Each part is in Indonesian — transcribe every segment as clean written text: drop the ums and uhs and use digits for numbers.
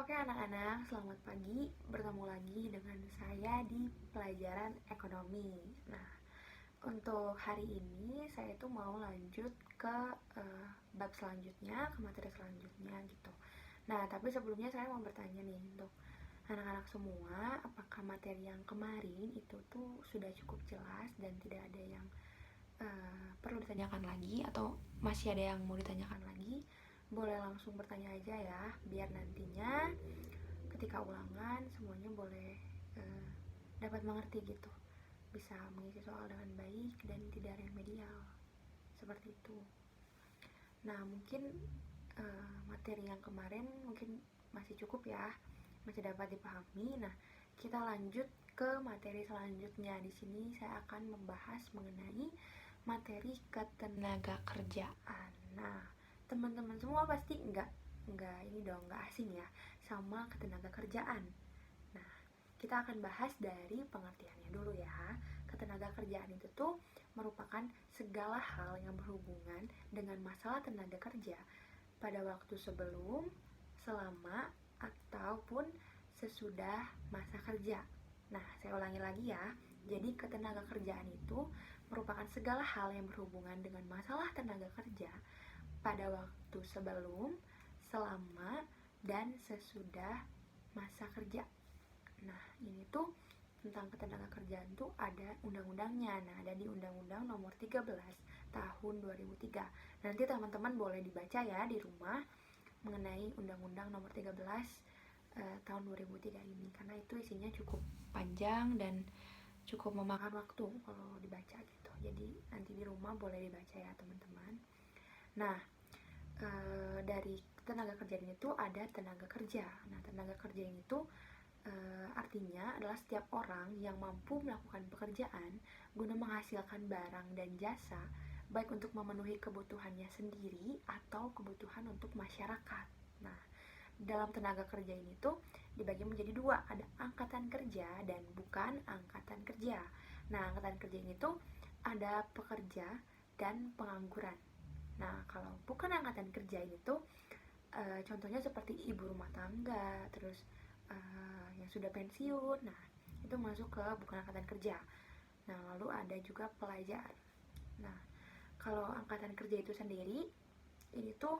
Oke anak-anak, selamat pagi. Bertemu lagi dengan saya di pelajaran ekonomi. Nah, untuk hari ini saya itu mau lanjut ke bab selanjutnya, ke materi selanjutnya gitu. Nah, tapi sebelumnya saya mau bertanya nih untuk anak-anak semua, apakah materi yang kemarin itu tuh sudah cukup jelas dan tidak ada yang perlu ditanyakan lagi atau masih ada yang mau ditanyakan lagi? Boleh langsung bertanya aja ya, biar nantinya ketika ulangan semuanya boleh dapat mengerti gitu, bisa mengisi soal dengan baik dan tidak remedial seperti itu. Nah mungkin materi yang kemarin mungkin masih cukup ya, masih dapat dipahami. Nah kita lanjut ke materi selanjutnya. Di sini saya akan membahas mengenai materi ketenaga kerjaan. Nah teman-teman semua pasti nggak ini dong, nggak asing ya sama ketenaga kerjaan. Nah, kita akan bahas dari pengertiannya dulu ya. Ketenaga kerjaan itu tuh merupakan segala hal yang berhubungan dengan masalah tenaga kerja pada waktu sebelum, selama, ataupun sesudah masa kerja. Nah, saya ulangi lagi ya. Jadi ketenaga kerjaan itu merupakan segala hal yang berhubungan dengan masalah tenaga kerja pada waktu sebelum, selama, dan sesudah masa kerja. Nah, ini tuh tentang ketenaga kerjaan tuh ada undang-undangnya. Nah, ada di Undang-Undang Nomor 13 Tahun 2003. Nanti teman-teman boleh dibaca ya di rumah mengenai Undang-Undang Nomor 13 tahun 2003 ini, karena itu isinya cukup panjang dan cukup memakan waktu kalau dibaca gitu. Jadi nanti di rumah boleh dibaca ya teman-teman. Nah, dari tenaga kerja ini tuh ada tenaga kerja. Nah, tenaga kerja ini tuh artinya adalah setiap orang yang mampu melakukan pekerjaan guna menghasilkan barang dan jasa, baik untuk memenuhi kebutuhannya sendiri atau kebutuhan untuk masyarakat. Nah, dalam tenaga kerja ini tuh dibagi menjadi dua, ada angkatan kerja dan bukan angkatan kerja. Nah, angkatan kerja ini tuh ada pekerja dan pengangguran. Nah, kalau bukan angkatan kerja ini tuh contohnya seperti ibu rumah tangga, terus yang sudah pensiun. Nah, itu masuk ke bukan angkatan kerja. Nah, lalu ada juga pelajar. Nah, kalau angkatan kerja itu sendiri, ini tuh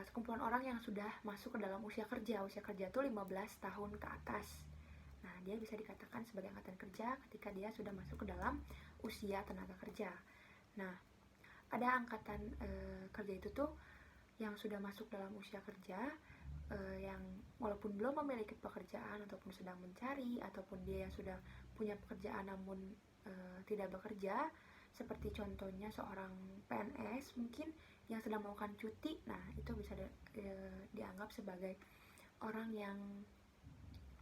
sekumpulan orang yang sudah masuk ke dalam usia kerja. Usia kerja tuh 15 tahun ke atas. Nah, dia bisa dikatakan sebagai angkatan kerja ketika dia sudah masuk ke dalam usia tenaga kerja. Nah, ada angkatan kerja itu tuh yang sudah masuk dalam usia kerja, yang walaupun belum memiliki pekerjaan ataupun sedang mencari, ataupun dia yang sudah punya pekerjaan namun tidak bekerja, seperti contohnya seorang PNS mungkin yang sedang melakukan cuti. Nah, itu bisa dianggap sebagai orang yang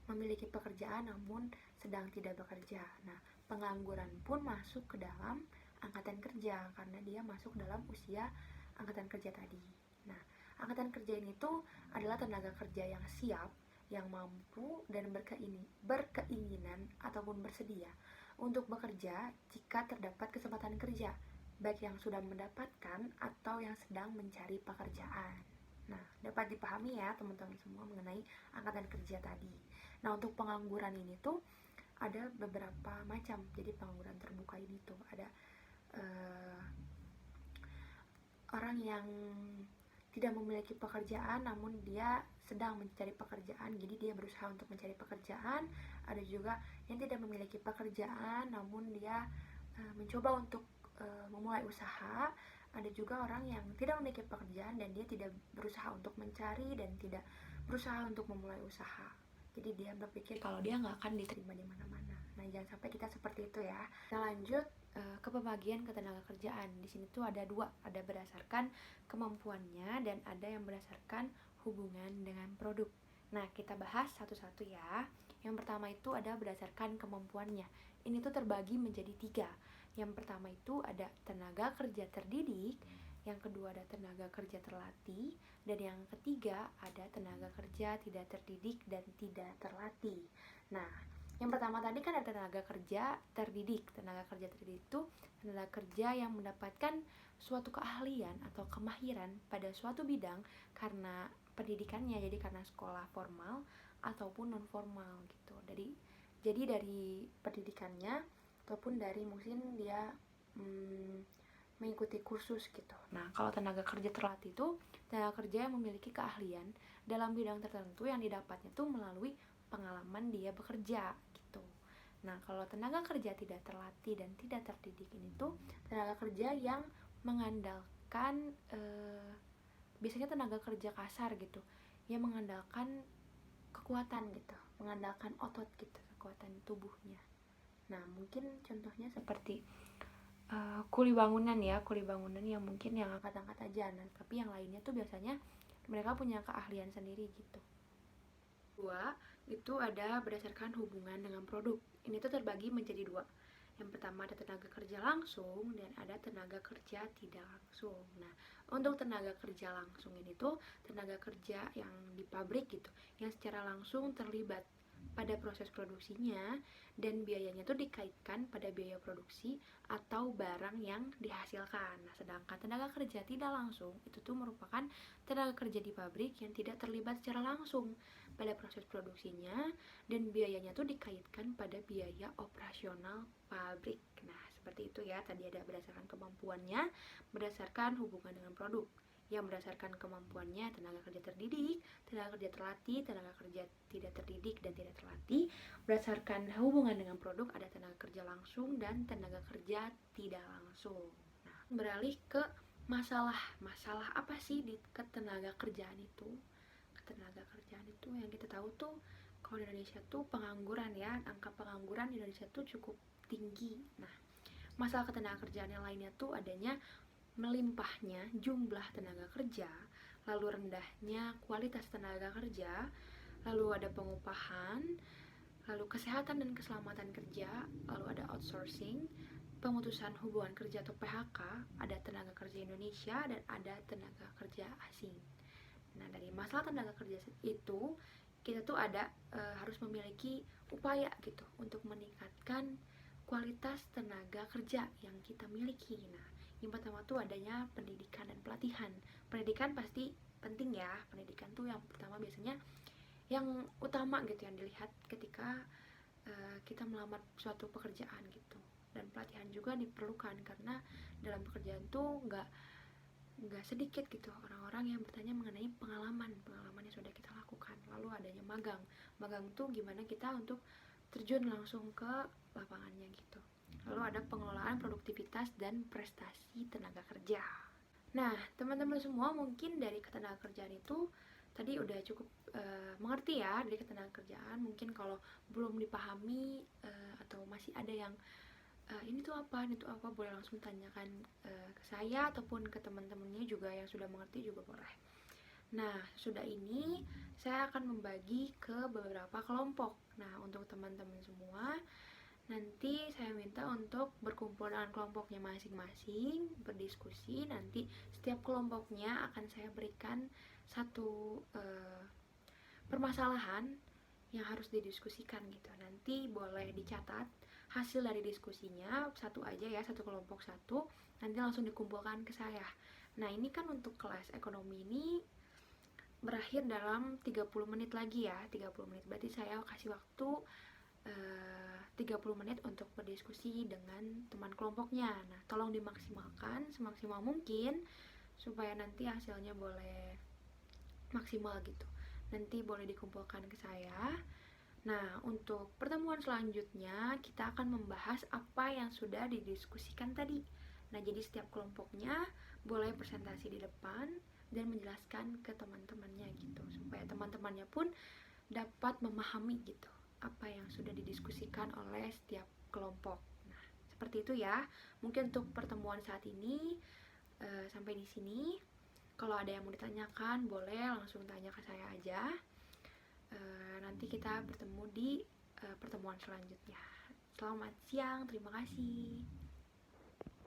memiliki pekerjaan namun sedang tidak bekerja. Nah, pengangguran pun masuk ke dalam angkatan kerja karena dia masuk dalam usia angkatan kerja tadi. Nah, angkatan kerja ini tuh adalah tenaga kerja yang siap, yang mampu dan berkeinginan ataupun bersedia untuk bekerja jika terdapat kesempatan kerja, baik yang sudah mendapatkan atau yang sedang mencari pekerjaan. Nah, dapat dipahami ya teman-teman semua mengenai angkatan kerja tadi. Nah, untuk pengangguran ini tuh ada beberapa macam. Jadi pengangguran terbuka ini tuh ada orang yang tidak memiliki pekerjaan namun dia sedang mencari pekerjaan, jadi dia berusaha untuk mencari pekerjaan. Ada juga yang tidak memiliki pekerjaan namun dia mencoba untuk memulai usaha. Ada juga orang yang tidak memiliki pekerjaan dan dia tidak berusaha untuk mencari dan tidak berusaha untuk memulai usaha. Jadi dia berpikir kalau dia nggak akan diterima di mana-mana. Nah, jangan sampai kita seperti itu ya. Kita lanjut ke pembagian ketenaga kerjaan. Di sini tuh ada dua, ada berdasarkan kemampuannya dan ada yang berdasarkan hubungan dengan produk. Nah, kita bahas satu-satu ya. Yang pertama itu ada berdasarkan kemampuannya. Ini tuh terbagi menjadi tiga. Yang pertama itu ada tenaga kerja terdidik, yang kedua ada tenaga kerja terlatih, dan yang ketiga ada tenaga kerja tidak terdidik dan tidak terlatih. Nah, yang pertama tadi kan ada tenaga kerja terdidik. Tenaga kerja terdidik itu tenaga kerja yang mendapatkan suatu keahlian atau kemahiran pada suatu bidang karena pendidikannya, jadi karena sekolah formal ataupun non formal gitu. Jadi dari pendidikannya ataupun dari mungkin dia mengikuti kursus gitu. Nah, kalau tenaga kerja terlatih itu tenaga kerja yang memiliki keahlian dalam bidang tertentu yang didapatnya tuh melalui pengalaman dia bekerja gitu. Nah, kalau tenaga kerja tidak terlatih dan tidak terdidik ini tuh tenaga kerja yang mengandalkan biasanya tenaga kerja kasar gitu, yang mengandalkan kekuatan gitu, mengandalkan otot gitu, kekuatan tubuhnya. Nah, mungkin contohnya seperti kuli bangunan yang mungkin yang angkat-angkat aja, nah, tapi yang lainnya tuh biasanya mereka punya keahlian sendiri gitu. Dua, itu ada berdasarkan hubungan dengan produk. Ini tuh terbagi menjadi dua. Yang pertama ada tenaga kerja langsung dan ada tenaga kerja tidak langsung. Nah, untuk tenaga kerja langsung ini tuh tenaga kerja yang di pabrik gitu, yang secara langsung terlibat pada proses produksinya dan biayanya tuh dikaitkan pada biaya produksi atau barang yang dihasilkan. Nah, sedangkan tenaga kerja tidak langsung itu tuh merupakan tenaga kerja di pabrik yang tidak terlibat secara langsung pada proses produksinya dan biayanya tuh dikaitkan pada biaya operasional pabrik. Nah, seperti itu ya. Tadi ada berdasarkan kemampuannya, berdasarkan hubungan dengan produk. Yang berdasarkan kemampuannya tenaga kerja terdidik, tenaga kerja terlatih, tenaga kerja tidak terdidik dan tidak terlatih. Berdasarkan hubungan dengan produk ada tenaga kerja langsung dan tenaga kerja tidak langsung. Nah, beralih ke masalah apa sih di ketenaga kerjaan itu? Ketenaga kerjaan itu yang kita tahu tuh kalau di Indonesia tuh pengangguran ya, angka pengangguran di Indonesia tuh cukup tinggi. Nah, masalah ketenaga kerjaan yang lainnya tuh adanya melimpahnya jumlah tenaga kerja, lalu rendahnya kualitas tenaga kerja, lalu ada pengupahan, lalu kesehatan dan keselamatan kerja, lalu ada outsourcing, pemutusan hubungan kerja atau PHK, ada tenaga kerja Indonesia dan ada tenaga kerja asing. Nah, dari masalah tenaga kerja itu kita tuh ada harus memiliki upaya gitu untuk meningkatkan kualitas tenaga kerja yang kita miliki. Nah, yang pertama tuh adanya pendidikan dan pelatihan. Pendidikan pasti penting ya. Pendidikan tuh yang pertama biasanya yang utama gitu yang dilihat ketika kita melamar suatu pekerjaan gitu. Dan pelatihan juga diperlukan karena dalam pekerjaan tuh nggak sedikit gitu orang-orang yang bertanya mengenai pengalaman yang sudah kita lakukan. Lalu adanya magang tuh gimana kita untuk terjun langsung ke lapangannya gitu. Lalu ada pengelolaan produktivitas dan prestasi tenaga kerja. Nah, teman-teman semua mungkin dari ketenaga kerjaan itu tadi udah cukup mengerti ya dari ketenaga kerjaan. Mungkin kalau belum dipahami atau masih ada yang ini tuh apa boleh langsung tanyakan ke saya ataupun ke teman-temannya juga yang sudah mengerti juga boleh. Nah, sudah ini saya akan membagi ke beberapa kelompok. Nah, untuk teman-teman semua nanti saya minta untuk berkumpul dengan kelompoknya masing-masing, berdiskusi. Nanti setiap kelompoknya akan saya berikan satu permasalahan yang harus didiskusikan gitu. Nanti boleh dicatat hasil dari diskusinya, satu aja ya, satu kelompok satu, nanti langsung dikumpulkan ke saya. Nah, ini kan untuk kelas ekonomi ini berakhir dalam 30 menit lagi ya, 30 menit. Berarti saya kasih waktu 30 menit untuk berdiskusi dengan teman kelompoknya. Nah, tolong dimaksimalkan semaksimal mungkin supaya nanti hasilnya boleh maksimal gitu. Nanti boleh dikumpulkan ke saya. Nah, untuk pertemuan selanjutnya kita akan membahas apa yang sudah didiskusikan tadi. Nah, jadi setiap kelompoknya boleh presentasi di depan dan menjelaskan ke teman-temannya gitu, supaya teman-temannya pun dapat memahami gitu apa yang sudah didiskusikan oleh setiap kelompok. Nah, seperti itu ya. Mungkin untuk pertemuan saat ini sampai di sini. Kalau ada yang mau ditanyakan, boleh langsung tanya ke saya aja. Nanti kita bertemu di pertemuan selanjutnya. Selamat siang, terima kasih.